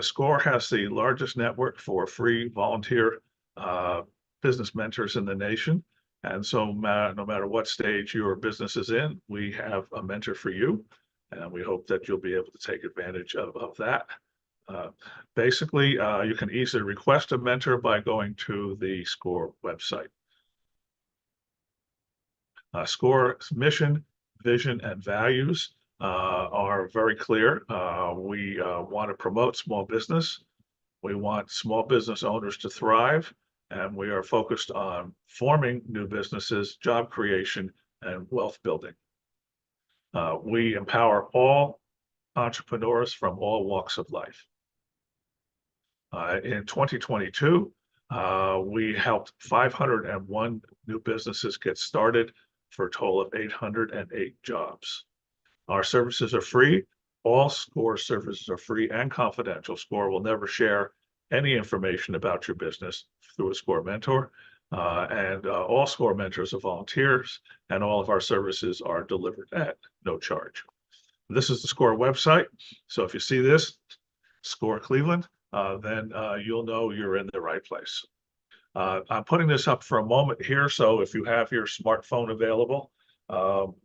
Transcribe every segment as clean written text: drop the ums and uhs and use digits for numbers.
SCORE has the largest network for free volunteer uh, business mentors in the nation. And so no matter what stage your business is in, we have a mentor for you. And we hope that you'll be able to take advantage of that. Uh, Basically, you can easily request a mentor by going to the SCORE website. SCORE's mission, vision, and values are very clear. We want to promote small business. We want small business owners to thrive, and we are focused on forming new businesses, job creation, and wealth building. We empower all entrepreneurs from all walks of life. In 2022, we helped 501 new businesses get started for a total of 808 jobs. Our services are free. All SCORE services are free and confidential. SCORE will never share any information about your business through a SCORE mentor. And all SCORE mentors are volunteers, and all of our services are delivered at no charge. This is the SCORE website. So if you see this, SCORE Cleveland, then you'll know you're in the right place. I'm putting this up for a moment here, so if you have your smartphone available,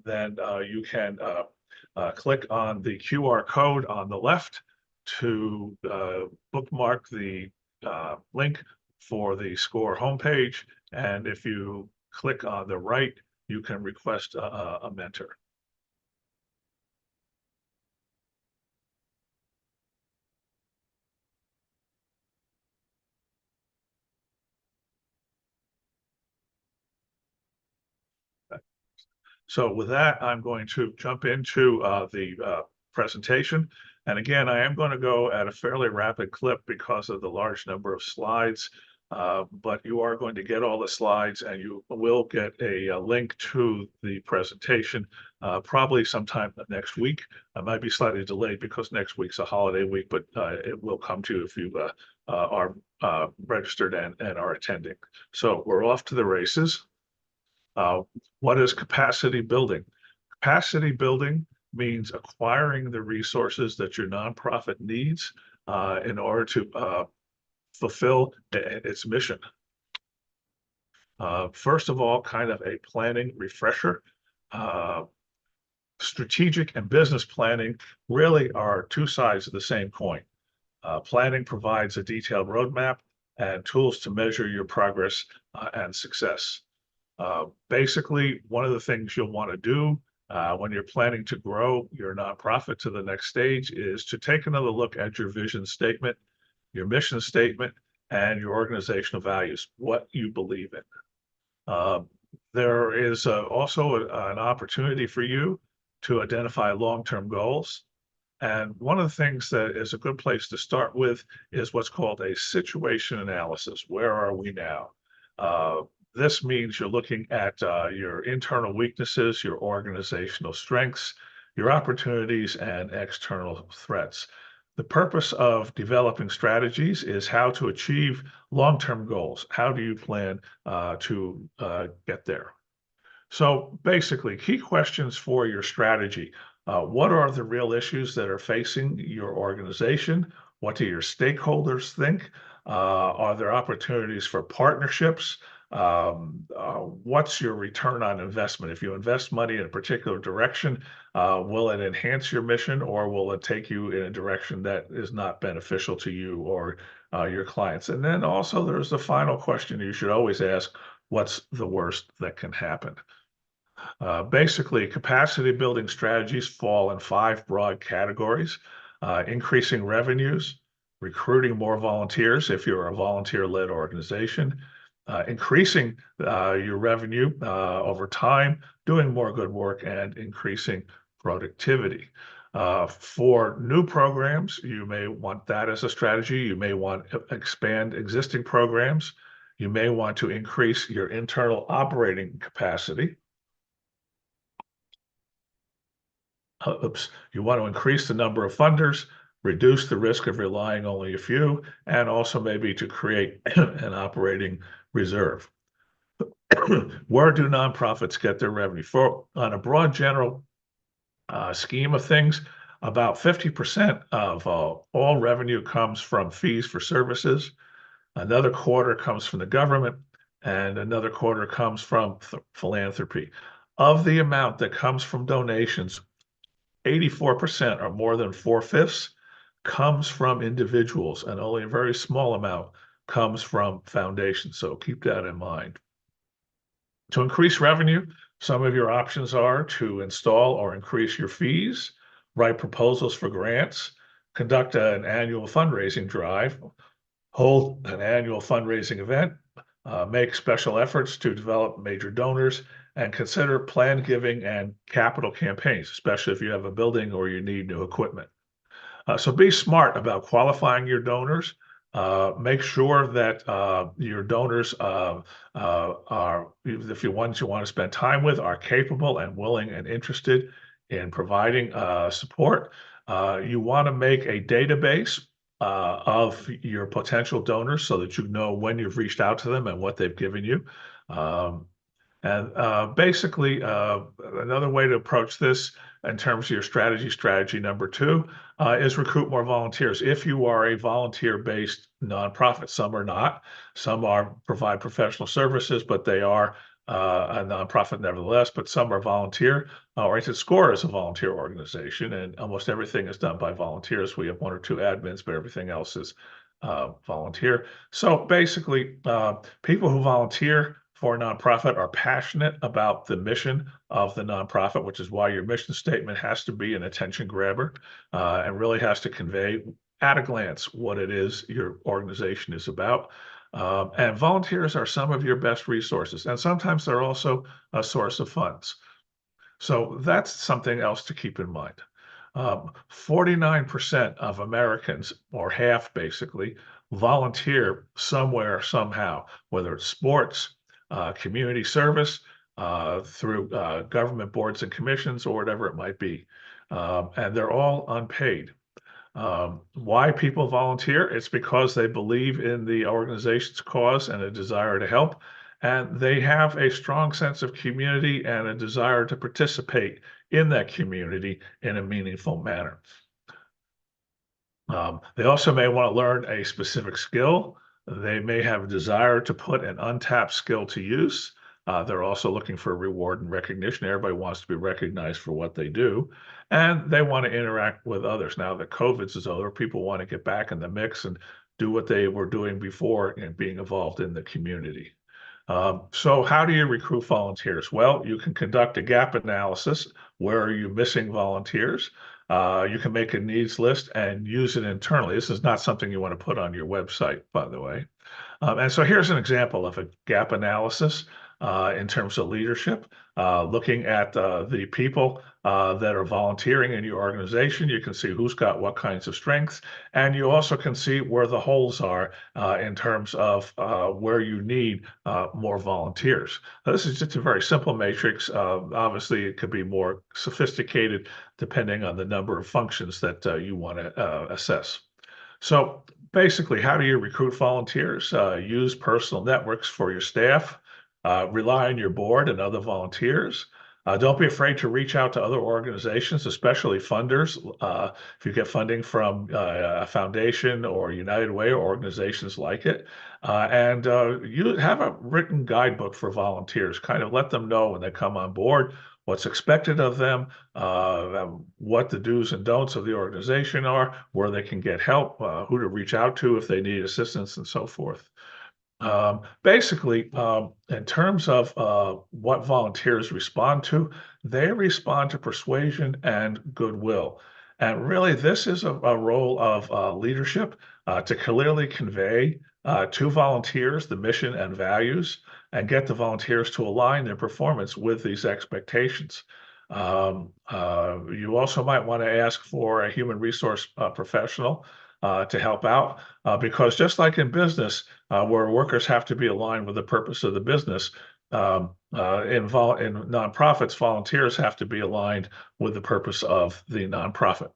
then you can click on the QR code on the left to bookmark the link for the SCORE homepage. And if you click on the right, you can request a mentor. So with that, I'm going to jump into the presentation. And again, I am going to go at a fairly rapid clip because of the large number of slides, but you are going to get all the slides and you will get a link to the presentation probably sometime next week. I might be slightly delayed because next week's a holiday week, but it will come to you if you are registered and are attending. So we're off to the races. What is capacity building? Capacity building means acquiring the resources that your nonprofit needs in order to fulfill its mission. First of all, kind of a planning refresher. Strategic and business planning really are two sides of the same coin. Planning provides a detailed roadmap and tools to measure your progress and success. Basically, one of the things you'll want to do when you're planning to grow your nonprofit to the next stage is to take another look at your vision statement, your mission statement, and your organizational values, what you believe in. There is also an opportunity for you to identify long-term goals. And one of the things that is a good place to start with is what's called a situation analysis. Where are we now? This means you're looking at your internal weaknesses, your organizational strengths, your opportunities, and external threats. The purpose of developing strategies is how to achieve long-term goals. How do you plan to get there? So basically, key questions for your strategy. What are the real issues that are facing your organization? What do your stakeholders think? Are there opportunities for partnerships? What's your return on investment? If you invest money in a particular direction, will it enhance your mission or will it take you in a direction that is not beneficial to you or your clients? And then also there's the final question you should always ask, what's the worst that can happen? Basically, capacity building strategies fall in 5 broad categories: increasing revenues, recruiting more volunteers if you're a volunteer-led organization, increasing your revenue over time, doing more good work, and increasing productivity. For new programs, you may want that as a strategy. You may want to expand existing programs. You may want to increase your internal operating capacity. You want to increase the number of funders, reduce the risk of relying only a few, and also maybe to create an operating reserve. Where do nonprofits get their revenue? On a broad general scheme of things, About 50% of all revenue comes from fees for services. Another quarter comes from the government, and another quarter comes from philanthropy. Of the amount that comes from donations, 84% or more than four-fifths comes from individuals, and only a very small amount comes from foundations. So keep that in mind. To increase revenue, some of your options are to install or increase your fees, write proposals for grants, conduct an annual fundraising drive, hold an annual fundraising event, make special efforts to develop major donors, and consider planned giving and capital campaigns, especially if you have a building or you need new equipment. So be smart about qualifying your donors. Make sure that your donors are, if you ones you want to spend time with, are capable and willing and interested in providing support. You want to make a database of your potential donors so that you know when you've reached out to them and what they've given you. Um, and basically, another way to approach this in terms of your strategy number two, is recruit more volunteers. If you are a volunteer-based nonprofit, some are not. Some are provide professional services, but they are a nonprofit nevertheless. But some are volunteer. Oriented Score is a volunteer organization, and almost everything is done by volunteers. We have one or two admins, but everything else is volunteer. So basically, people who volunteer for a nonprofit are passionate about the mission of the nonprofit, which is why your mission statement has to be an attention grabber and really has to convey at a glance what it is your organization is about. And volunteers are some of your best resources, and sometimes they're also a source of funds. So that's something else to keep in mind. 49% of Americans, or half basically, volunteer somewhere, somehow, whether it's sports, community service, through government boards and commissions, or whatever it might be. And they're all unpaid. Why people volunteer? It's because they believe in the organization's cause and a desire to help, and they have a strong sense of community and a desire to participate in that community in a meaningful manner. They also may want to learn a specific skill. They may have a desire to put an untapped skill to use. They're also looking for reward and recognition. Everybody wants to be recognized for what they do, and they want to interact with others. Now that COVID is over, people want to get back in the mix and do what they were doing before and being involved in the community. So how do you recruit volunteers? Well, you can conduct a gap analysis. Where are you missing volunteers? You can make a needs list and use it internally. This is not something you want to put on your website, by the way. And so here's an example of a gap analysis in terms of leadership, looking at the people that are volunteering in your organization. You can see who's got what kinds of strengths, and you also can see where the holes are in terms of where you need more volunteers. Now, this is just a very simple matrix. Obviously, it could be more sophisticated depending on the number of functions that you want to assess. So basically, how do you recruit volunteers? Use personal networks for your staff. Rely on your board and other volunteers. Don't be afraid to reach out to other organizations, especially funders. If you get funding from a foundation or United Way or organizations like it, and you have a written guidebook for volunteers. Kind of let them know when they come on board what's expected of them, what the do's and don'ts of the organization are, where they can get help, who to reach out to if they need assistance, and so forth. Basically, in terms of what volunteers respond to, they respond to persuasion and goodwill. And really, this is a role of leadership to clearly convey to volunteers the mission and values and get the volunteers to align their performance with these expectations. You also might want to ask for a human resource professional to help out because just like in business, where workers have to be aligned with the purpose of the business, in nonprofits, volunteers have to be aligned with the purpose of the nonprofit.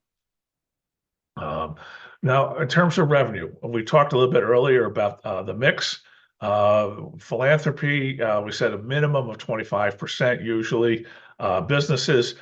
Now, in terms of revenue, we talked a little bit earlier about the mix. Philanthropy, we said a minimum of 25% usually. Businesses,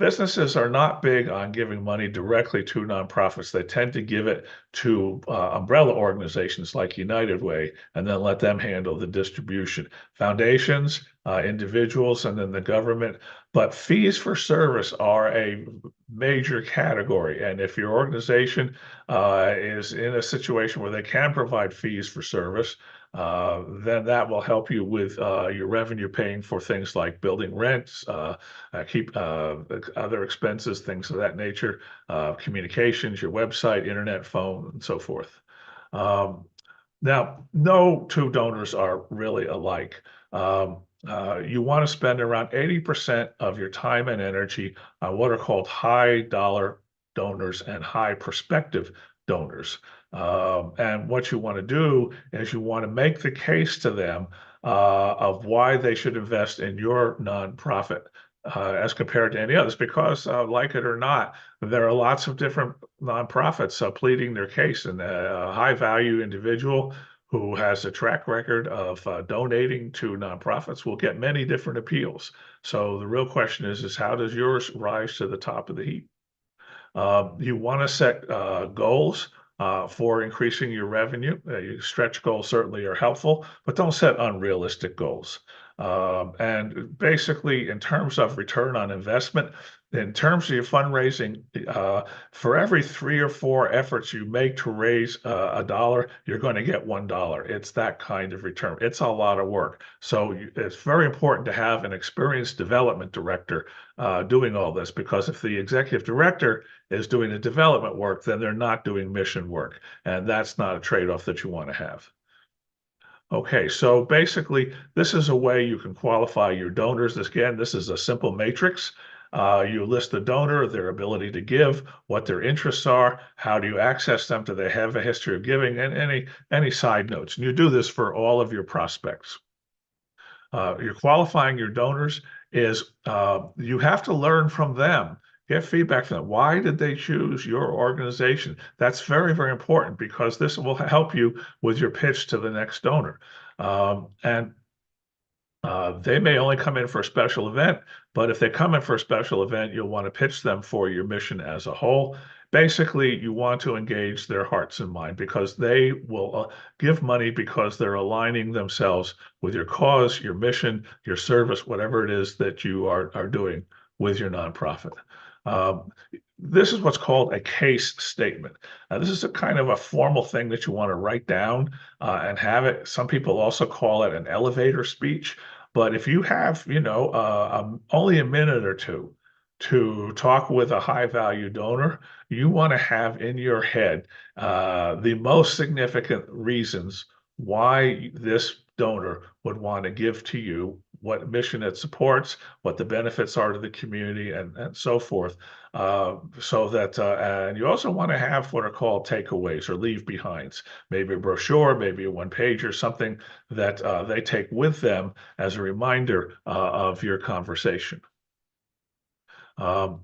Businesses are not big on giving money directly to nonprofits. They tend to give it to umbrella organizations like United Way and then let them handle the distribution. Foundations, individuals, and then the government. But fees for service are a major category. And if your organization is in a situation where they can provide fees for service, then that will help you with your revenue paying for things like building rents, keep other expenses, things of that nature, communications, your website, internet, phone, and so forth. Um, Now, no two donors are really alike. You want to spend around 80% of your time and energy on what are called high dollar donors and high prospective donors. And what you want to do is you want to make the case to them of why they should invest in your nonprofit. As compared to any others, because like it or not, there are lots of different nonprofits pleading their case, and a high value individual who has a track record of donating to nonprofits will get many different appeals. So the real question is how does yours rise to the top of the heap? You want to set goals for increasing your revenue. Your stretch goals certainly are helpful, but don't set unrealistic goals. And basically, in terms of return on investment, in terms of your fundraising, for every 3 or 4 efforts you make to raise a dollar, you're going to get $1. It's that kind of return. It's a lot of work. So it's very important to have an experienced development director doing all this, because if the executive director is doing the development work, then they're not doing mission work. And that's not a trade-off that you want to have. Okay, so basically, this is a way you can qualify your donors. This is a simple matrix. You list the donor, their ability to give, what their interests are, how do you access them, do they have a history of giving, and any side notes. And you do this for all of your prospects. You're qualifying your donors is you have to learn from them, get feedback from them. Why did they choose your organization? That's very, very important, because this will help you with your pitch to the next donor. And they may only come in for a special event, but if they come in for a special event, you'll want to pitch them for your mission as a whole. Basically, you want to engage their hearts and mind, because they will give money because they're aligning themselves with your cause, your mission, your service, whatever it is that you are doing with your nonprofit. Um, this is what's called a case statement. This is a kind of a formal thing that you want to write down and have it. Some people also call it an elevator speech. But if you have, only a minute or two to talk with a high value donor, you want to have in your head the most significant reasons why this donor would want to give to you, what mission it supports, what the benefits are to the community, and so forth. So that, and you also want to have what are called takeaways or leave behinds, maybe a brochure, maybe a one page or something that they take with them as a reminder of your conversation. Um,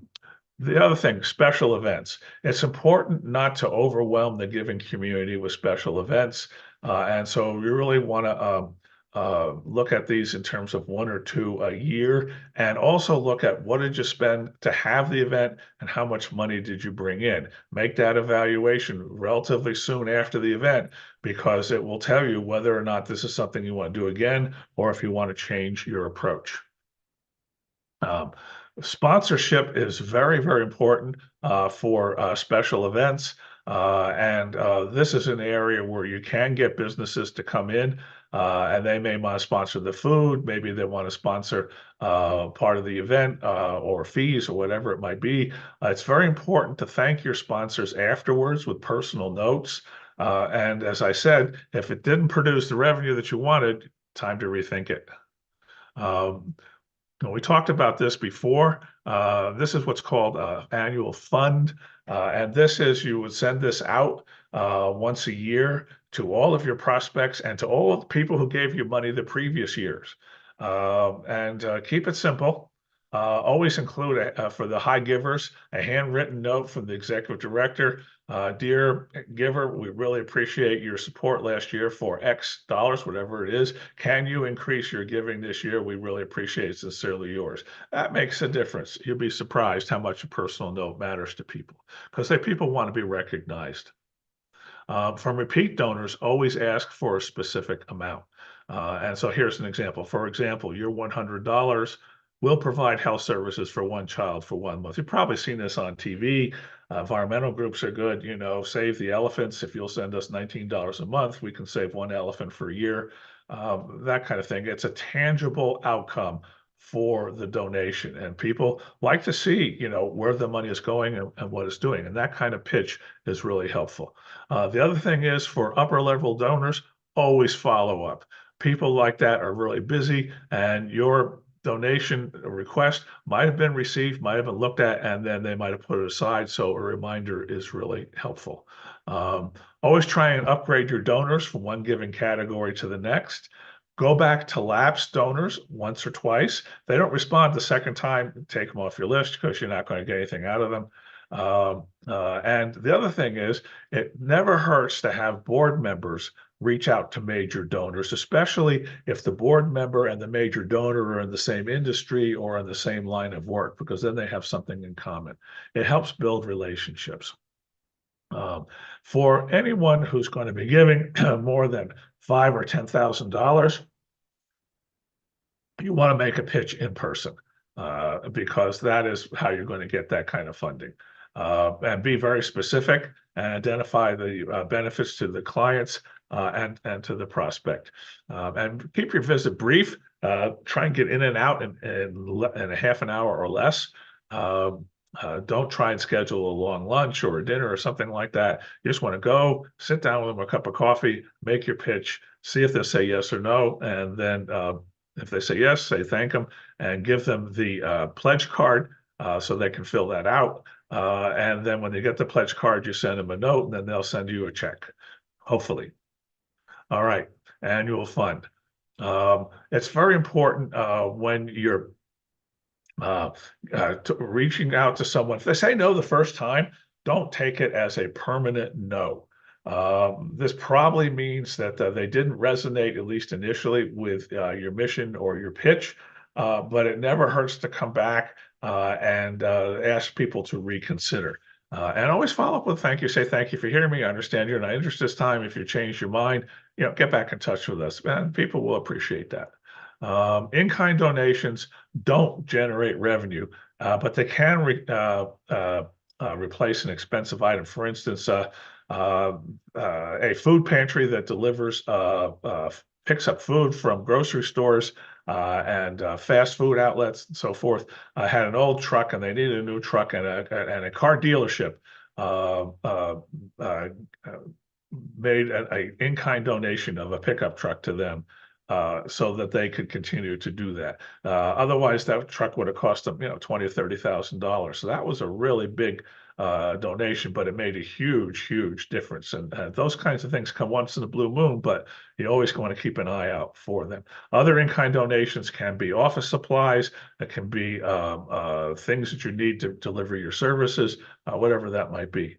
the other thing, special events. It's important not to overwhelm the giving community with special events. And so we really want to look at these in terms of 1 or 2 a year, and also look at what did you spend to have the event and how much money did you bring in. Make that evaluation relatively soon after the event, because it will tell you whether or not this is something you want to do again, or if you want to change your approach. Um, Sponsorship is very, very important for special events. And this is an area where you can get businesses to come in, and they may want to sponsor the food. Maybe they want to sponsor part of the event or fees or whatever it might be. It's very important to thank your sponsors afterwards with personal notes. And as I said, if it didn't produce the revenue that you wanted, time to rethink it. Um, we talked about this before. This is what's called an annual fund. And this is, you would send this out once a year to all of your prospects and to all of the people who gave you money the previous years. And keep it simple. Always include for the high givers a handwritten note from the executive director. Dear giver, we really appreciate your support last year for X dollars, whatever it is. Can you increase your giving this year? We really appreciate it. Sincerely yours. That makes a difference. You'll be surprised how much a personal note matters to people because people want to be recognized. From repeat donors, always ask for a specific amount. And so here's an example. For example, your $100 will provide health services for one child for 1 month. You've probably seen this on TV. Environmental groups are good. Save the elephants. If you'll send us $19 a month, we can save one elephant for a year. That kind of thing. It's a tangible outcome for the donation, and people like to see, where the money is going and what it's doing. And that kind of pitch is really helpful. The other thing is for upper level donors, always follow up. People like that are really busy, and your donation request might have been received, might have been looked at, and then they might have put it aside. So a reminder is really helpful. Always try and upgrade your donors from one given category to the next. Go back to lapsed donors once or twice. They don't respond the second time, take them off your list because you're not going to get anything out of them. And the other thing is, it never hurts to have board members reach out to major donors, especially if the board member and the major donor are in the same industry or in the same line of work, because then they have something in common. It helps build relationships. For anyone who's going to be giving more than $5,000 or $10,000, you want to make a pitch in person because that is how you're going to get that kind of funding. And be very specific and identify the benefits to the clients and to the prospect. And keep your visit brief. Try and get in and out in a half an hour or less. Don't try and schedule a long lunch or a dinner or something like that. You just want to go, sit down with them, a cup of coffee, make your pitch, see if they'll say yes or no, and then if they say yes, say thank them and give them the pledge card so they can fill that out. And then when they get the pledge card, you send them a note, and then they'll send you a check, hopefully. All right, annual fund. It's very important when you're reaching out to someone. If they say no the first time, don't take it as a permanent no. This probably means that they didn't resonate, at least initially, with your mission or your pitch, but it never hurts to come back and ask people to reconsider. And always follow up with thank you. Say thank you for hearing me. I understand you're not interested this time. If you change your mind, get back in touch with us, and people will appreciate that. In-kind donations don't generate revenue, but they can replace an expensive item. For instance, a food pantry that delivers picks up food from grocery stores and fast food outlets and so forth had an old truck, and they needed a new truck, and a car dealership made an in-kind donation of a pickup truck to them so that they could continue to do that. Otherwise, that truck would have cost them, $20,000 or $30,000. So that was a really big donation, but it made a huge, huge difference. And those kinds of things come once in a blue moon, but you always want to keep an eye out for them. Other in-kind donations can be office supplies. It can be things that you need to deliver your services, whatever that might be.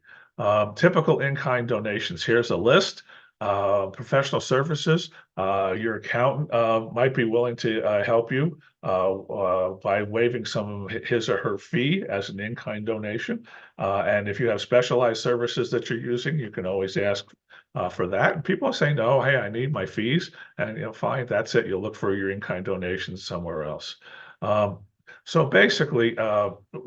Typical in-kind donations. Here's a list. Professional services. Your accountant might be willing to help you by waiving some of his or her fee as an in-kind donation. And if you have specialized services that you're using, you can always ask for that. And people say, no, hey, I need my fees. And fine, that's it. You'll look for your in-kind donations somewhere else. So basically,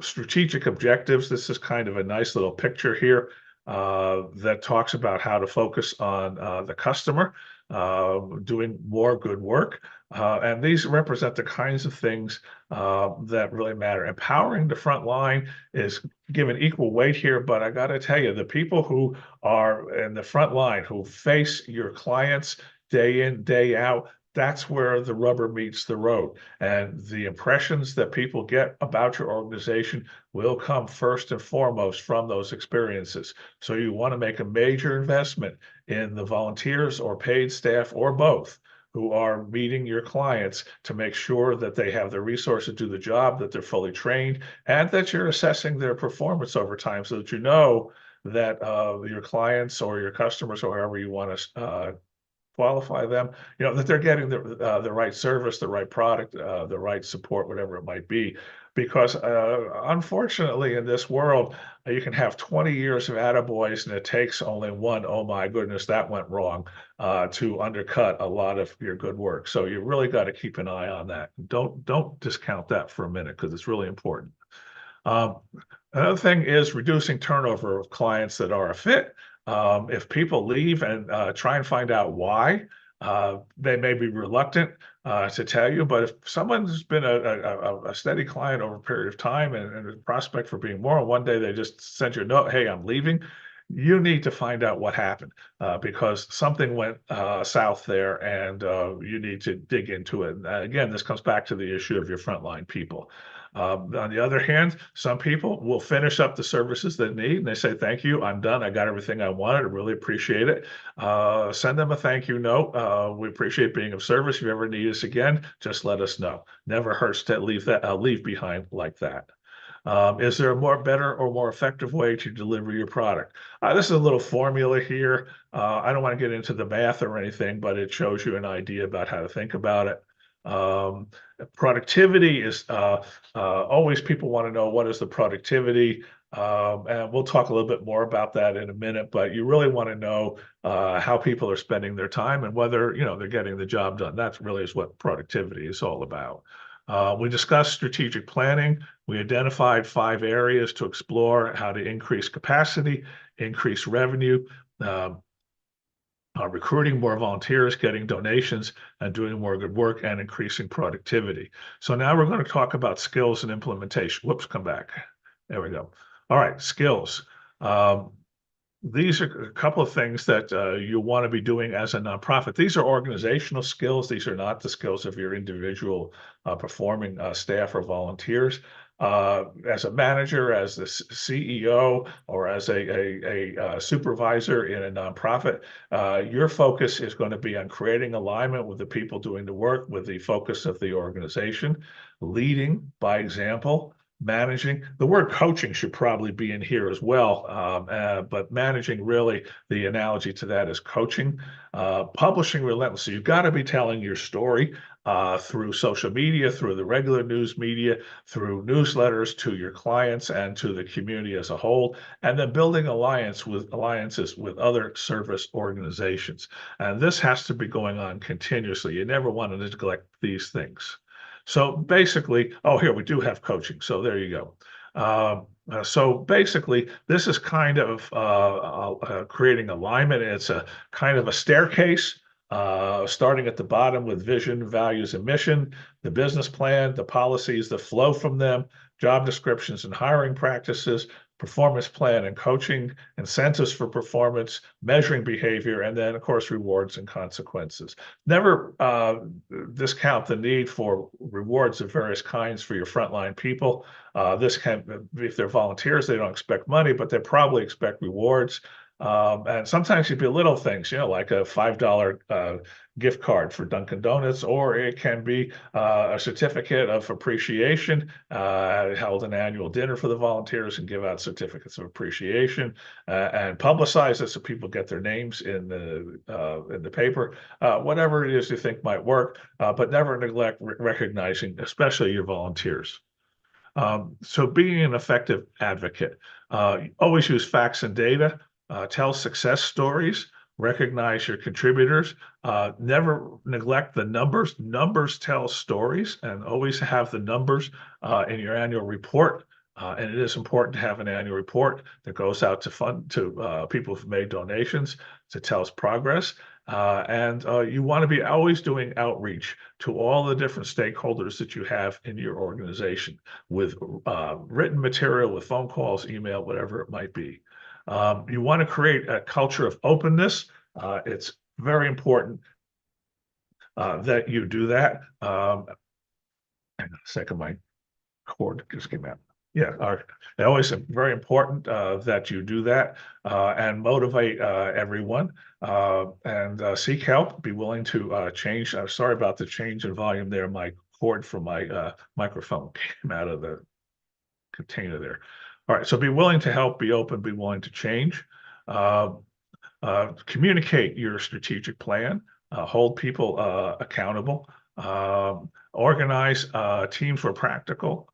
strategic objectives. This is kind of a nice little picture here that talks about how to focus on the customer, doing more good work. And these represent the kinds of things that really matter. Empowering the front line is given equal weight here, but I got to tell you, the people who are in the front line, who face your clients day in, day out, that's where the rubber meets the road. And the impressions that people get about your organization will come first and foremost from those experiences. So you want to make a major investment in the volunteers or paid staff or both who are meeting your clients to make sure that they have the resources to do the job, that they're fully trained, and that you're assessing their performance over time so that you know that your clients or your customers or however you want to qualify them, that they're getting the right service, the right product, the right support, whatever it might be. Because unfortunately, in this world, you can have 20 years of attaboys, and it takes only one, oh my goodness, that went wrong, to undercut a lot of your good work. So you really got to keep an eye on that. Don't discount that for a minute because it's really important. Um, Another thing is reducing turnover of clients that are a fit. If people leave and try and find out why, they may be reluctant to tell you, but if someone's been a steady client over a period of time and a prospect for being more, and one day they just send you a note, hey, I'm leaving, you need to find out what happened because something went south there and you need to dig into it. And again, this comes back to the issue of your frontline people. On the other hand, some people will finish up the services they need and they say, thank you, I'm done. I got everything I wanted. I really appreciate it. Send them a thank you note. We appreciate being of service. If you ever need us again, just let us know. Never hurts to leave behind like that. Is there a better or more effective way to deliver your product? This is a little formula here. I don't want to get into the math or anything, but it shows you an idea about how to think about it. Um, Productivity is always people want to know what is the productivity. And we'll talk a little bit more about that in a minute, but you really want to know how people are spending their time and whether, they're getting the job done. That's really is what productivity is all about. We discussed strategic planning. We identified 5 areas to explore how to increase capacity, increase revenue, um, recruiting more volunteers, getting donations, and doing more good work and increasing productivity. So now we're going to talk about skills and implementation. Whoops, come back. There we go. All right, skills. Um, these are a couple of things that you want to be doing as a nonprofit. These are organizational skills. These are not the skills of your individual performing staff or volunteers. As a manager, as the CEO, or as a supervisor in a nonprofit, your focus is going to be on creating alignment with the people doing the work, with the focus of the organization, leading by example, managing. The word coaching should probably be in here as well, but managing, really the analogy to that is coaching. Publishing relentlessly. You've got to be telling your story through social media, through the regular news media, through newsletters to your clients and to the community as a whole, and then building alliances with other service organizations. And this has to be going on continuously. You never want to neglect these things. So basically, oh, here we do have coaching. So there you go. So basically, this is kind of creating alignment. It's a kind of a staircase, starting at the bottom with vision, values, and mission, the business plan, the policies that flow from them, job descriptions and hiring practices, performance plan and coaching, incentives for performance, measuring behavior, and then, of course, rewards and consequences. Never discount the need for rewards of various kinds for your frontline people. This can, if they're volunteers, they don't expect money, but they probably expect rewards. And sometimes it can be little things, like a $5 gift card for Dunkin' Donuts, or it can be a certificate of appreciation, held an annual dinner for the volunteers and give out certificates of appreciation, and publicize it so people get their names in the paper. Whatever it is you think might work, but never neglect recognizing, especially your volunteers. So being an effective advocate, always use facts and data, tell success stories, recognize your contributors, never neglect the numbers. Numbers tell stories, and always have the numbers in your annual report. And it is important to have an annual report that goes out to people who've made donations to tell us progress. And you want to be always doing outreach to all the different stakeholders that you have in your organization with written material, with phone calls, email, whatever it might be. You want to create a culture of openness. It's very important that you do that. Hang on a second, my cord just came out. Yeah, always very important that you do that and motivate everyone and seek help. Be willing to change. Sorry about the change in volume there. My cord from my microphone came out of the container there. All right, so be willing to help, be open, be willing to change. Uh, Communicate your strategic plan, hold people accountable, organize teams where practical,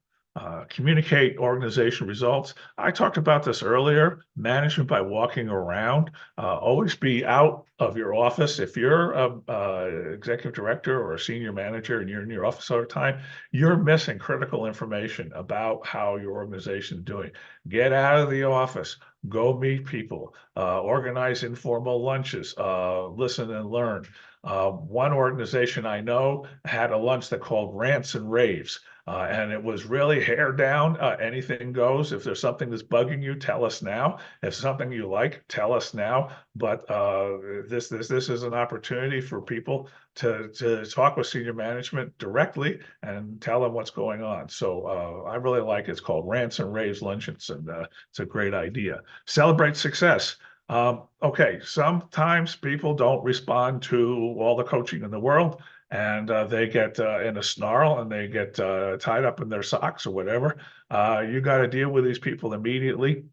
communicate organization results. I talked about this earlier, management by walking around. Always be out of your office. If you're a executive director or a senior manager and you're in your office all the time, you're missing critical information about how your organization is doing. Get out of the office, go meet people, organize informal lunches, listen and learn. One organization I know had a lunch that called Rants and Raves. And it was really hair down, anything goes. If there's something that's bugging you, tell us now. If something you like, tell us now. But this is an opportunity for people to talk with senior management directly and tell them what's going on. So I really like it. It's called Rants and Raves Luncheons, and it's a great idea. Celebrate success. Okay, sometimes people don't respond to all the coaching in the world, and they get in a snarl and they get tied up in their socks or whatever. You got to deal with these people immediately,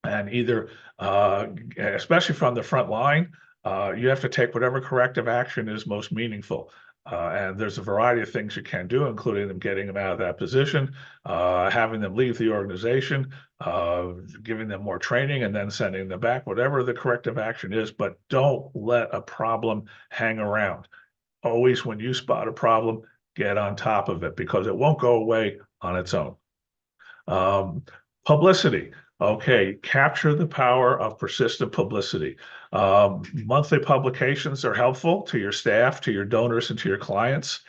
and either, especially from the front line, you have to take whatever corrective action is most meaningful. And there's a variety of things you can do, including them getting them out of that position, having them leave the organization, giving them more training, and then sending them back, whatever the corrective action is. But don't let a problem hang around. Always, when you spot a problem, get on top of it because it won't go away on its own. Um, Publicity. Okay, capture the power of persistent publicity. Monthly publications are helpful to your staff, to your donors, and to your clients.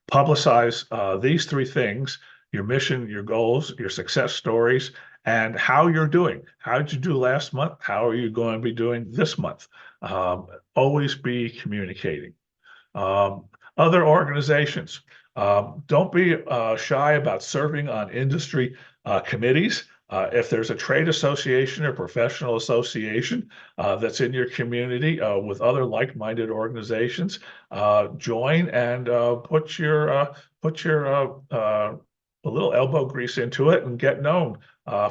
Publicize these three things: your mission, your goals, your success stories, and how you're doing. How did you do last month? How are you going to be doing this month? Always be communicating. Um, Other organizations, don't be shy about serving on industry committees. If there's a trade association or professional association that's in your community with other like-minded organizations, join and put your a little elbow grease into it and get known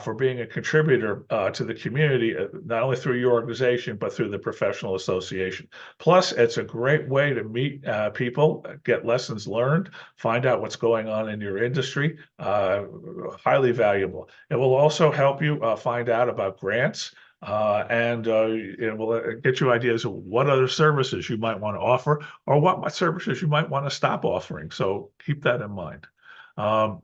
for being a contributor to the community, not only through your organization, but through the professional association. Plus, it's a great way to meet people, get lessons learned, find out what's going on in your industry. Highly valuable. It will also help you find out about grants. And it will get you ideas of what other services you might want to offer or what services you might want to stop offering. So keep that in mind. Um,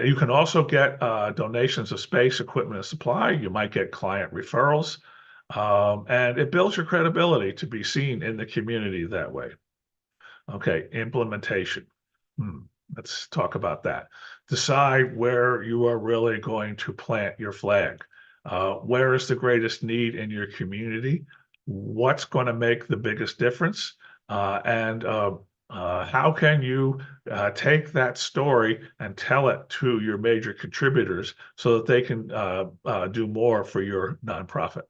you can also get donations of space, equipment, and supply. You might get client referrals, and it builds your credibility to be seen in the community that way. Okay, implementation. Hmm, let's talk about that. Decide where you are really going to plant your flag. Where is the greatest need in your community? What's going to make the biggest difference? And how can you take that story and tell it to your major contributors so that they can do more for your nonprofit?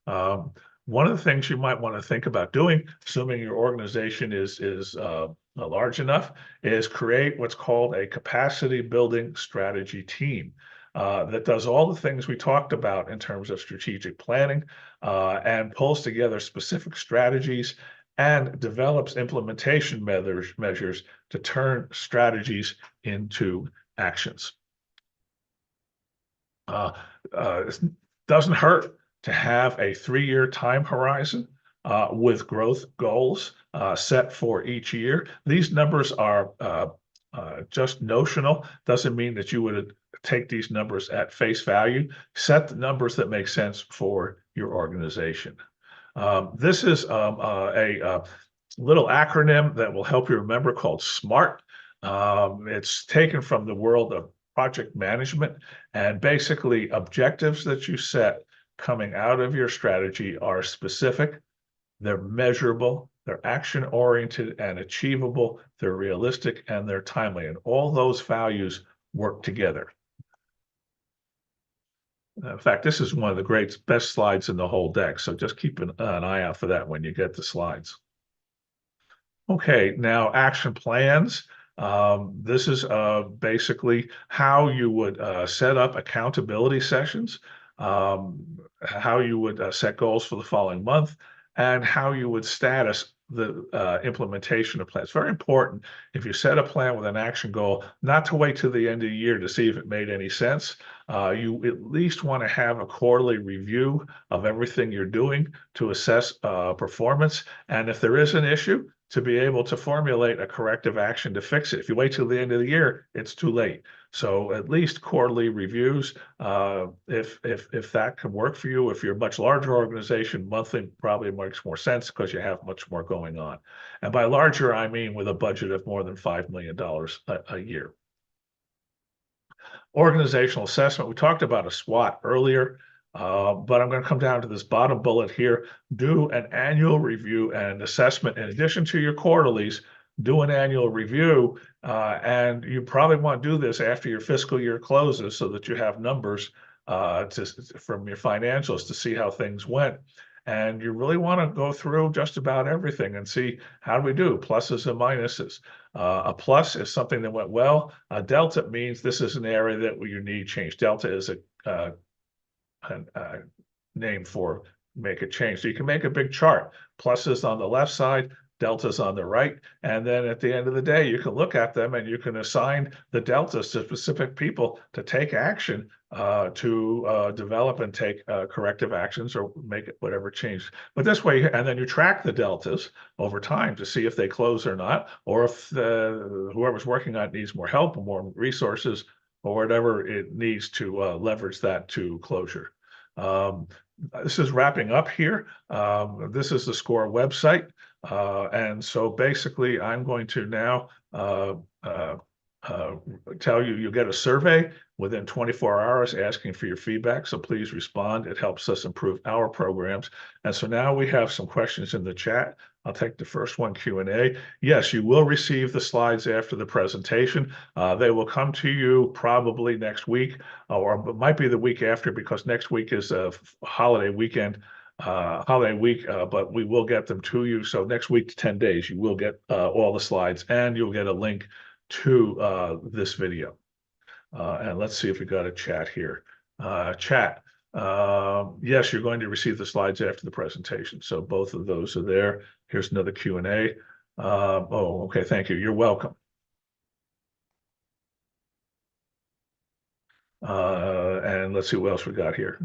Um, One of the things you might want to think about doing, assuming your organization is large enough, is create what's called a capacity building strategy team that does all the things we talked about in terms of strategic planning and pulls together specific strategies and develops implementation measures to turn strategies into actions. Uh, it doesn't hurt to have a 3-year time horizon with growth goals set for each year. These numbers are just notional. Doesn't mean that you would take these numbers at face value. Set the numbers that make sense for your organization. This is a little acronym that will help you remember called SMART. It's taken from the world of project management, and basically objectives that you set coming out of your strategy are specific, they're measurable, they're action oriented and achievable, they're realistic, and they're timely. And all those values work together. In fact, this is one of the best slides in the whole deck. So just keep an eye out for that when you get the slides. Okay, now action plans. This is basically how you would set up accountability sessions, how you would set goals for the following month, and how you would status the implementation of plans. Very important if you set a plan with an action goal, not to wait till the end of the year to see if it made any sense. You at least want to have a quarterly review of everything you're doing to assess performance. And if there is an issue, to be able to formulate a corrective action to fix it. If you wait till the end of the year, it's too late. So at least quarterly reviews, if that can work for you. If you're a much larger organization, monthly probably makes more sense because you have much more going on. And by larger, I mean with a budget of more than $5 million a year. Organizational assessment, we talked about a SWOT earlier, but I'm going to come down to this bottom bullet here. Do an annual review and assessment. In addition to your quarterlies, do an annual review, and you probably want to do this after your fiscal year closes so that you have numbers from your financials to see how things went. And you really want to go through just about everything and see how do we do, pluses and minuses. A plus is something that went well. A delta means this is an area that you need change. Delta is a name for make a change. So you can make a big chart. Pluses on the left side, deltas on the right. And then at the end of the day, you can look at them and you can assign the deltas to specific people to take action to develop and take corrective actions or make whatever change. But this way, and then you track the deltas over time to see if they close or not, or if whoever's working on it needs more help or more resources or whatever it needs to leverage that to closure. This is wrapping up here. This is the SCORE website. And so basically, I'm going to now tell you, you'll get a survey within 24 hours asking for your feedback. So please respond. It helps us improve our programs. And so now we have some questions in the chat. I'll take the first one, Q&A. Yes, you will receive the slides after the presentation. They will come to you probably next week, or it might be the week after because next week is a holiday weekend. Holiday week, but we will get them to you. So next week, 10 days, you will get all the slides and you'll get a link to this video. And let's see if we got a chat here. Chat. Yes, you're going to receive the slides after the presentation. So both of those are there. Here's another Q&A. Oh, okay. Thank you. You're welcome. And let's see what else we got here.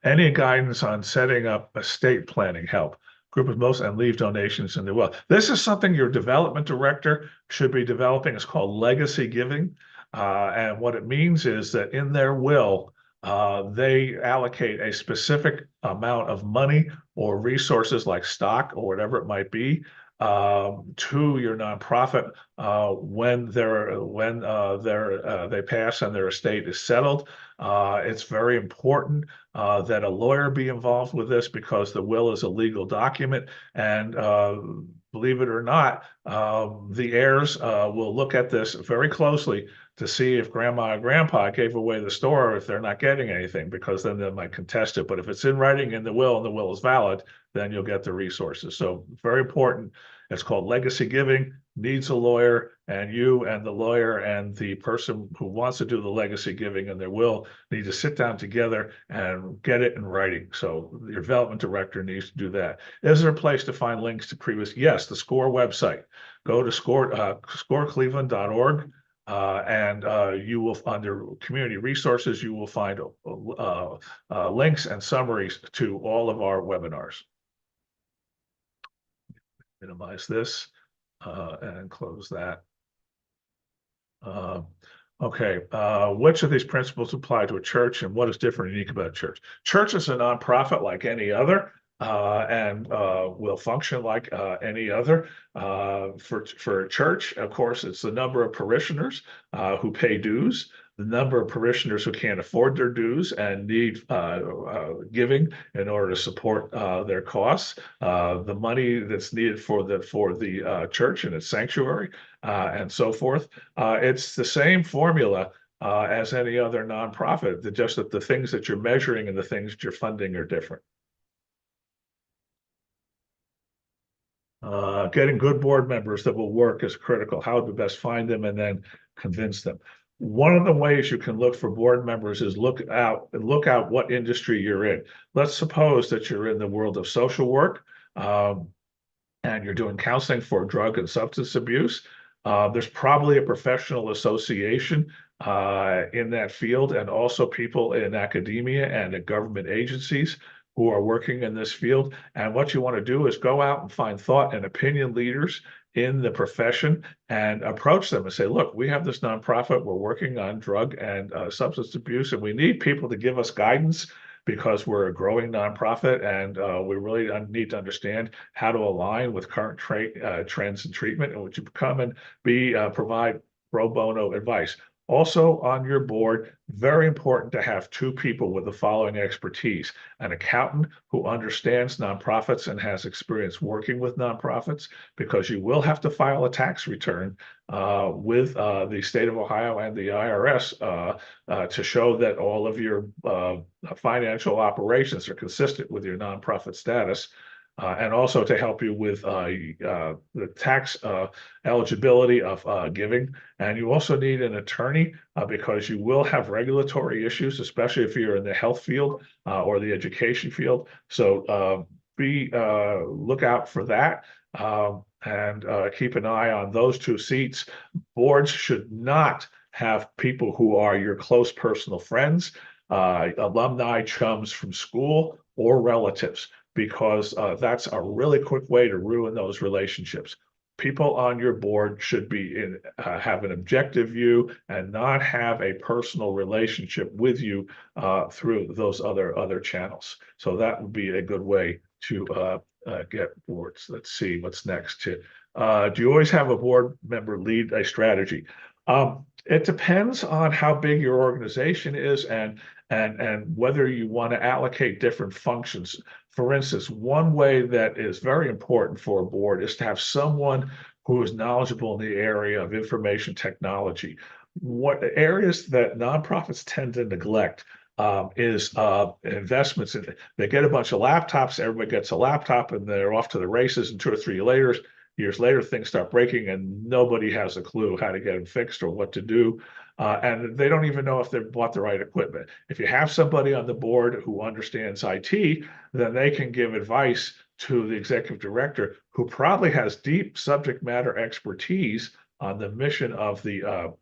Any guidance on setting up estate planning help? Group of most and leave donations in the will. This is something your development director should be developing. It's called legacy giving. And what it means is that in their will, they allocate a specific amount of money or resources like stock or whatever it might be to your nonprofit when they pass and their estate is settled. It's very important that a lawyer be involved with this because the will is a legal document, and believe it or not, the heirs will look at this very closely to see if grandma or grandpa gave away the store or if they're not getting anything, because then they might contest it. But if it's in writing in the will and the will is valid, then you'll get the resources. So very important. It's called legacy giving, needs a lawyer, and you and the lawyer and the person who wants to do the legacy giving in their will need to sit down together and get it in writing. So your development director needs to do that. Is there a place to find links to previous? Yes, the SCORE website. Go to scorecleveland.org. And you will, under community resources, you will find links and summaries to all of our webinars. Minimize this and close that. Okay, which of these principles apply to a church and what is different and unique about a church? Church is a nonprofit like any other. And will function like any other. For a church, of course, it's the number of parishioners who pay dues, the number of parishioners who can't afford their dues and need giving in order to support their costs, the money that's needed for the church and its sanctuary, and so forth. It's the same formula as any other nonprofit. Just that the things that you're measuring and the things that you're funding are different. Getting good board members that will work is critical. How to best find them and then convince them. One of the ways you can look for board members is look out what industry you're in. Let's suppose that you're in the world of social work, and you're doing counseling for drug and substance abuse. There's probably a professional association in that field, and also people in academia and at government agencies who are working in this field. And what you want to do is go out and find thought and opinion leaders in the profession and approach them and say, look, we have this nonprofit, we're working on drug and substance abuse, and we need people to give us guidance because we're a growing nonprofit, and we really need to understand how to align with current trends and treatment, and would you come and provide pro bono advice. Also on your board, very important to have two people with the following expertise: an accountant who understands nonprofits and has experience working with nonprofits, because you will have to file a tax return with the state of Ohio and the IRS to show that all of your financial operations are consistent with your nonprofit status. And also to help you with the tax eligibility of giving. And you also need an attorney because you will have regulatory issues, especially if you're in the health field or the education field. So look out for that. And keep an eye on those two seats. Boards should not have people who are your close personal friends, alumni, chums from school, or relatives, because that's a really quick way to ruin those relationships. People on your board should have an objective view and not have a personal relationship with you through those other channels. So that would be a good way to get boards. Let's see what's next. Do you always have a board member lead a strategy? It depends on how big your organization is and whether you want to allocate different functions. For instance, one way that is very important for a board is to have someone who is knowledgeable in the area of information technology. What areas that nonprofits tend to neglect is investments in. They get a bunch of laptops, everybody gets a laptop, and they're off to the races, and 2 or 3 years later, things start breaking and nobody has a clue how to get them fixed or what to do. And they don't even know if they've bought the right equipment. If you have somebody on the board who understands IT, then they can give advice to the executive director, who probably has deep subject matter expertise on the mission of the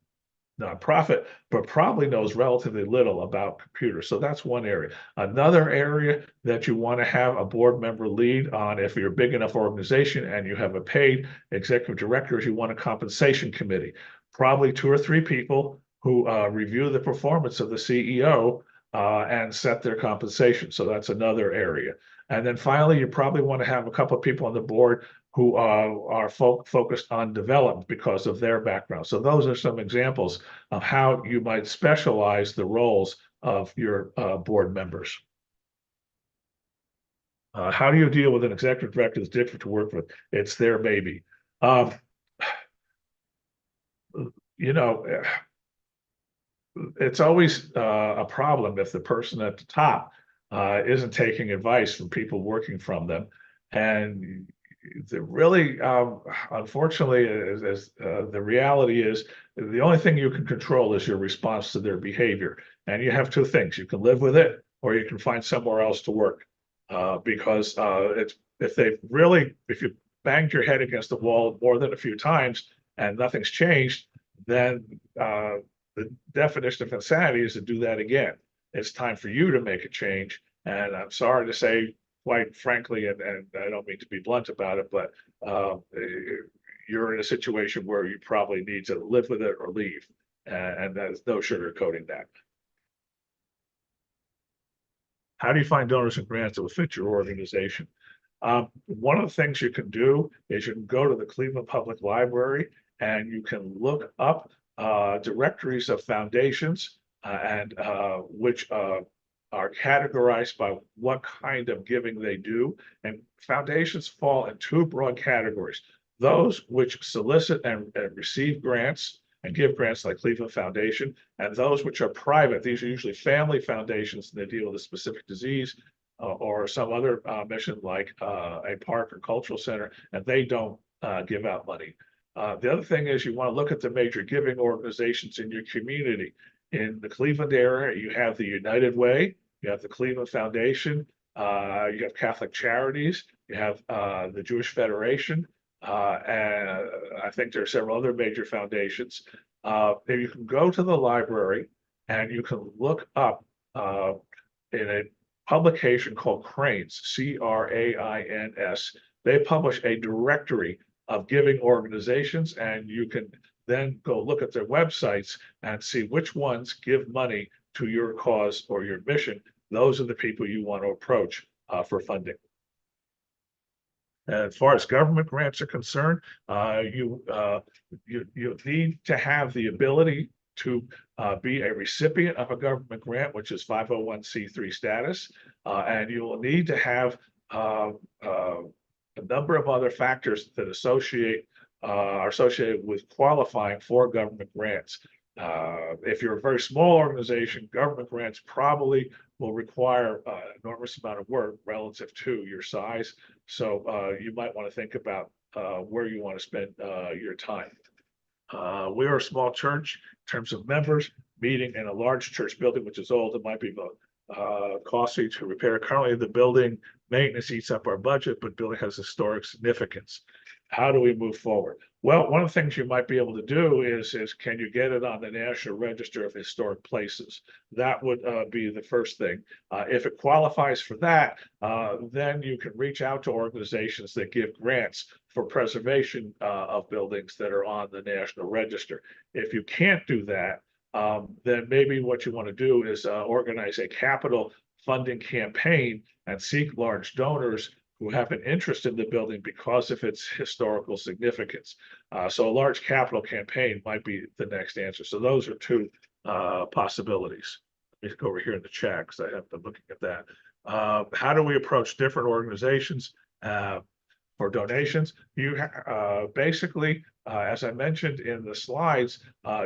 nonprofit, but probably knows relatively little about computers. So that's one area. Another area that you want to have a board member lead on, if you're a big enough organization and you have a paid executive director, is you want a compensation committee. Probably 2 or 3 people who review the performance of the CEO and set their compensation. So that's another area. And then finally, you probably want to have a couple of people on the board who are focused on development because of their background. So those are some examples of how you might specialize the roles of your board members. How do you deal with an executive director that's difficult to work with? It's their baby. You know, it's always a problem if the person at the top isn't taking advice from people working from them. And really, unfortunately, the reality is, the only thing you can control is your response to their behavior. And you have 2 things: you can live with it, or you can find somewhere else to work. Because if you banged your head against the wall more than a few times and nothing's changed, then the definition of insanity is to do that again. It's time for you to make a change. And I'm sorry to say, quite frankly, and I don't mean to be blunt about it, but you're in a situation where you probably need to live with it or leave. And there's no sugarcoating that. How do you find donors and grants that will fit your organization? One of the things you can do is you can go to the Cleveland Public Library and you can look up directories of foundations and which are categorized by what kind of giving they do. And foundations fall in 2 broad categories: those which solicit and receive grants, and give grants like Cleveland Foundation, and those which are private. These are usually family foundations, and they deal with a specific disease or some other mission like a park or cultural center, and they don't give out money. The other thing is you want to look at the major giving organizations in your community. In the Cleveland area, you have the United Way, you have the Cleveland Foundation, you have Catholic Charities, you have the Jewish Federation, and I think there are several other major foundations. And you can go to the library and you can look up in a publication called Crains, Crains. They publish a directory of giving organizations, and you can then go look at their websites and see which ones give money to your cause or your mission. Those are the people you want to approach for funding. And as far as government grants are concerned, you need to have the ability to be a recipient of a government grant, which is 501c3 status, and you will need to have a number of other factors that are associated with qualifying for government grants. If you're a very small organization, government grants probably will require an enormous amount of work relative to your size. So you might want to think about where you want to spend your time. We are a small church in terms of members. Meeting in a large church building, which is old, it might be costly to repair. Currently, the building maintenance eats up our budget, but building has historic significance. How do we move forward? Well, one of the things you might be able to do is can you get it on the National Register of Historic Places? That would be the first thing. If it qualifies for that, then you can reach out to organizations that give grants for preservation of buildings that are on the National Register. If you can't do that, then maybe what you want to do is organize a capital funding campaign and seek large donors who have an interest in the building because of its historical significance. So a large capital campaign might be the next answer. So those are two possibilities. Let me go over here in the chat because I have been looking at that. How do we approach different organizations for donations? You basically, as I mentioned in the slides,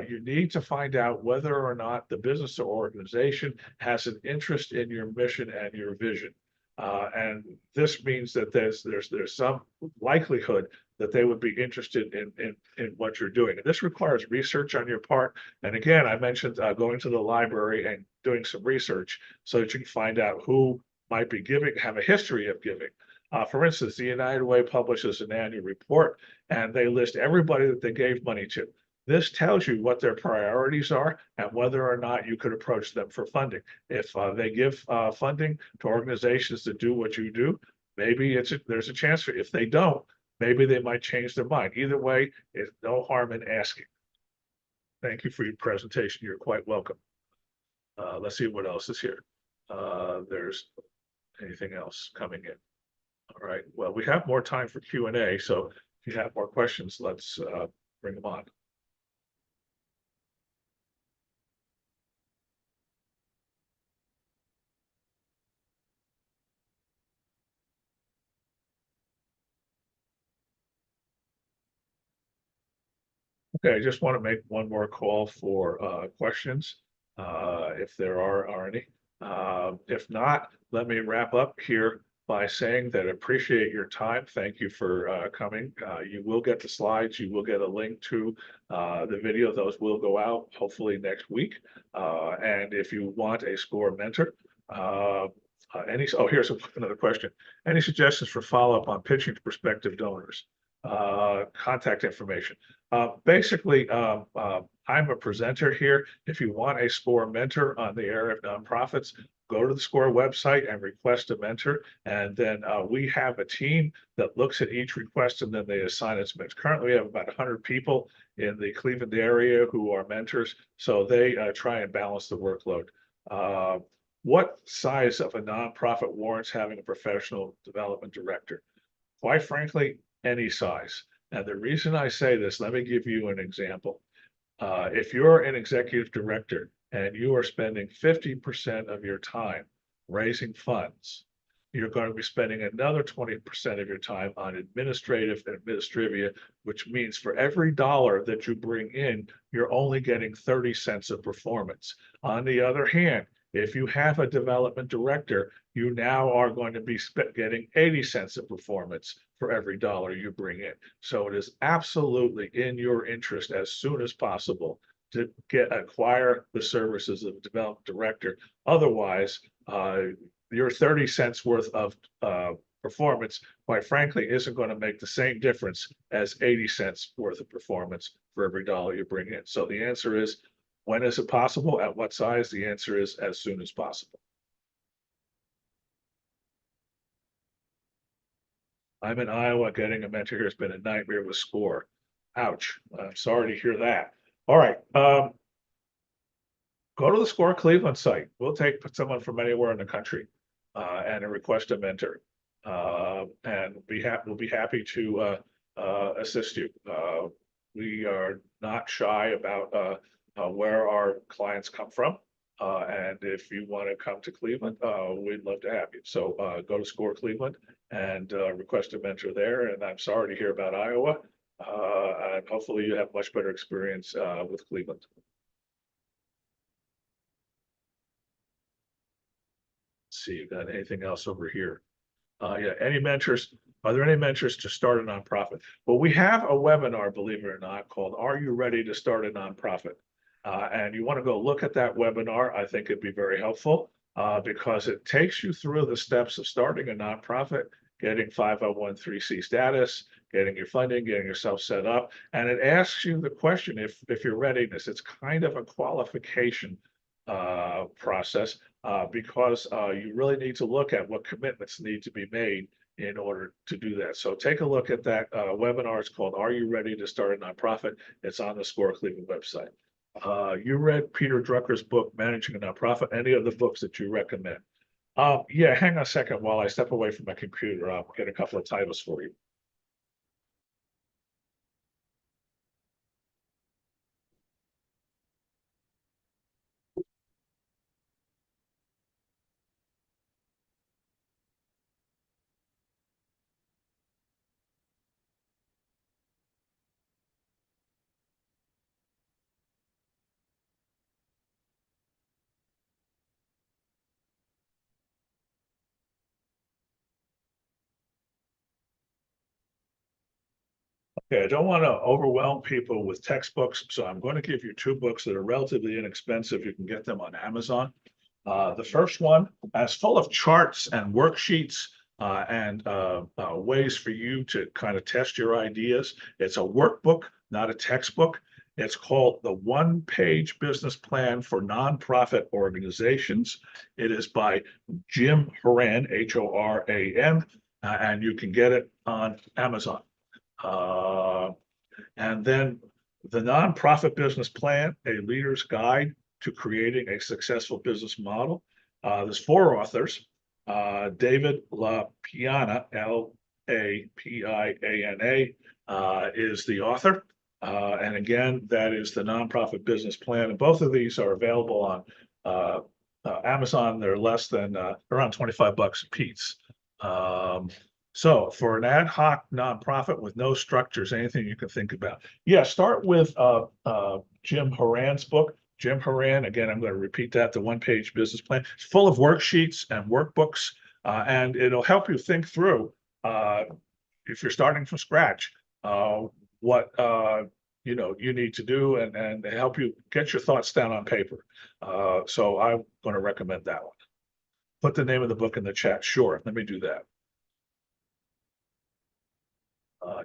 you need to find out whether or not the business or organization has an interest in your mission and your vision. And this means that there's some likelihood that they would be interested in what you're doing. And this requires research on your part. And again, I mentioned going to the library and doing some research so that you can find out who might be giving, have a history of giving. For instance, the United Way publishes an annual report, and they list everybody that they gave money to. This tells you what their priorities are and whether or not you could approach them for funding. If they give funding to organizations that do what you do, maybe there's a chance for. If they don't, maybe they might change their mind. Either way, it's no harm in asking. Thank you for your presentation. You're quite welcome. Let's see what else is here. There's anything else coming in. All right. Well, we have more time for Q&A, so if you have more questions, let's bring them on. Okay, I just want to make one more call for questions, if there are any. If not, let me wrap up here by saying that I appreciate your time. Thank you for coming. You will get the slides. You will get a link to the video. Those will go out hopefully next week. And if you want a SCORE mentor, here's another question. Any suggestions for follow-up on pitching to prospective donors? Contact information. Basically, I'm a presenter here. If you want a SCORE mentor on the area of nonprofits, go to the SCORE website and request a mentor. And then we have a team that looks at each request and then they assign its mentors. Currently, we have about 100 people in the Cleveland area who are mentors. So they try and balance the workload. What size of a nonprofit warrants having a professional development director? Quite frankly, any size. And the reason I say this, let me give you an example. If you're an executive director and you are spending 50% of your time raising funds, you're going to be spending another 20% of your time on administrative and administrivia, which means for every dollar that you bring in, you're only getting 30 cents of performance. On the other hand, if you have a development director, you now are going to be getting 80 cents of performance for every dollar you bring in. So it is absolutely in your interest as soon as possible to acquire the services of a development director. Otherwise, your 30 cents worth of performance, quite frankly, isn't going to make the same difference as 80 cents worth of performance for every dollar you bring in. So the answer is, when is it possible? At what size? The answer is as soon as possible. I'm in Iowa. Getting a mentor here has been a nightmare with SCORE. Ouch. I'm sorry to hear that. All right. Go to the SCORE Cleveland site. We'll take someone from anywhere in the country and request a mentor. And we'll be happy to assist you. We are not shy about where our clients come from. And if you want to come to Cleveland, we'd love to have you. So go to SCORE Cleveland and request a mentor there. And I'm sorry to hear about Iowa. And hopefully you have much better experience with Cleveland. Let's see, you got anything else over here? Yeah, any mentors? Are there any mentors to start a nonprofit? Well, we have a webinar, believe it or not, called "Are You Ready to Start a Nonprofit?" And you want to go look at that webinar. I think it'd be very helpful because it takes you through the steps of starting a nonprofit, getting 501(c) status, getting your funding, getting yourself set up, and it asks you the question if you're ready. It's kind of a qualification process because you really need to look at what commitments need to be made in order to do that. So take a look at that webinar. It's called "Are You Ready to Start a Nonprofit?" It's on the SCORE Cleveland website. You read Peter Drucker's book, Managing a Nonprofit. Any of the books that you recommend? Yeah, hang on a second while I step away from my computer. I'll get a couple of titles for you. Okay, I don't want to overwhelm people with textbooks, so I'm going to give you two books that are relatively inexpensive. You can get them on Amazon. The first one is full of charts and worksheets and ways for you to kind of test your ideas. It's a workbook, not a textbook. It's called The One-Page Business Plan for Nonprofit Organizations. It is by Jim Horan, Horan, and you can get it on Amazon. Uh, and then the Nonprofit Business Plan, A Leader's Guide to Creating a Successful Business Model. There's four authors. David LaPiana, Lapiana, is the author. And again, that is the Nonprofit Business Plan. And both of these are available on Amazon. They're less than around 25 bucks a piece. So for an ad hoc nonprofit with no structures, anything you can think about. Yeah, start with Jim Horan's book. Jim Horan, again, I'm going to repeat that, The One-Page Business Plan. It's full of worksheets and workbooks, and it'll help you think through, if you're starting from scratch, what you need to do and help you get your thoughts down on paper. So I'm going to recommend that one. Put the name of the book in the chat. Sure, let me do that.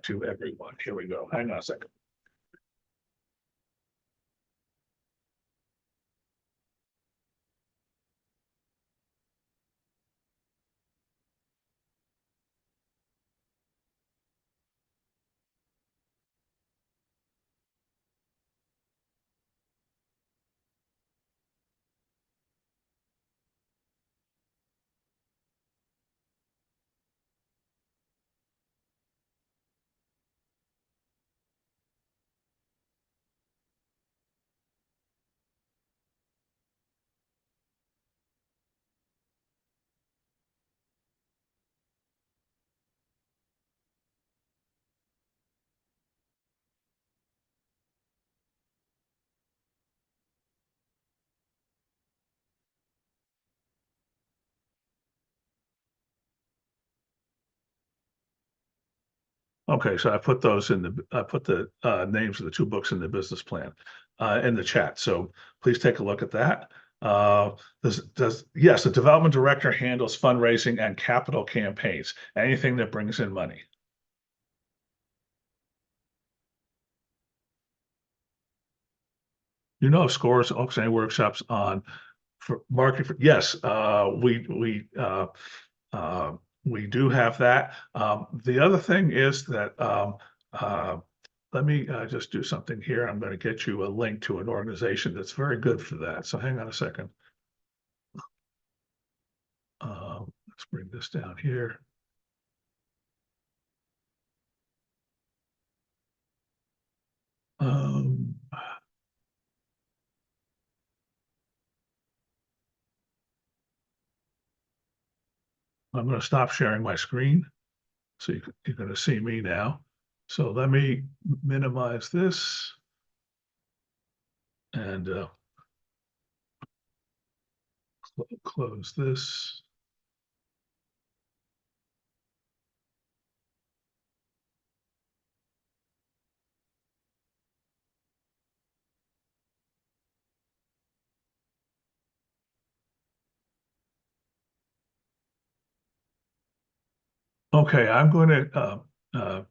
To everyone. Here we go. Hang on a second. Okay, so I put the names of the two books in the business plan in the chat. So please take a look at that. Yes, the development director handles fundraising and capital campaigns, anything that brings in money. You know, scores, oaks and workshops on for marketing. Yes, we do have that. The other thing is that uh, let me just do something here. I'm going to get you a link to an organization that's very good for that. So hang on a second. Let's bring this down here. Um, I'm going to stop sharing my screen. So you're going to see me now. So let me minimize this and close this. Okay, I'm going to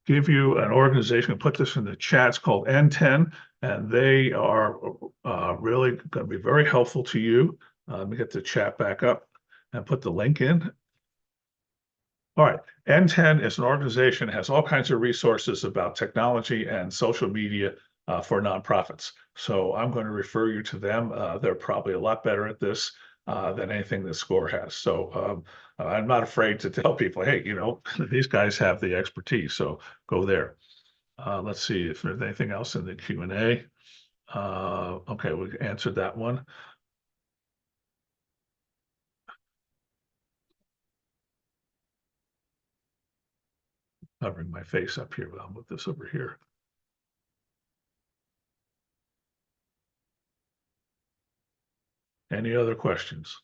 give you an organization, put this in the chat. It's called N10, and they are really going to be very helpful to you. Let me get the chat back up and put the link in. All right, N10 is an organization that has all kinds of resources about technology and social media for nonprofits. So I'm going to refer you to them. They're probably a lot better at this than anything that SCORE has. So I'm not afraid to tell people, hey, you know, these guys have the expertise, so go there. Let's see if there's anything else in the Q&A. Okay, we answered that one. I'll bring my face up here, but I'll move this over here. Any other questions?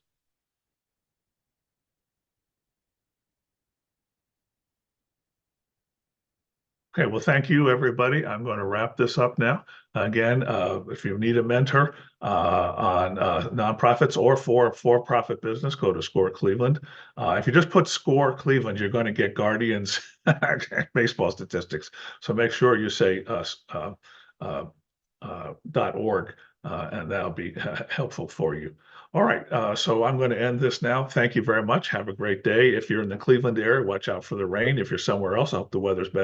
Okay, well, thank you, everybody. I'm going to wrap this up now. Again, if you need a mentor on nonprofits or for-profit business, go to SCORE Cleveland. If you just put SCORE Cleveland, you're going to get Guardians baseball statistics. So make sure you say .org, and that'll be helpful for you. All right, so I'm going to end this now. Thank you very much. Have a great day. If you're in the Cleveland area, watch out for the rain. If you're somewhere else, I hope the weather's better.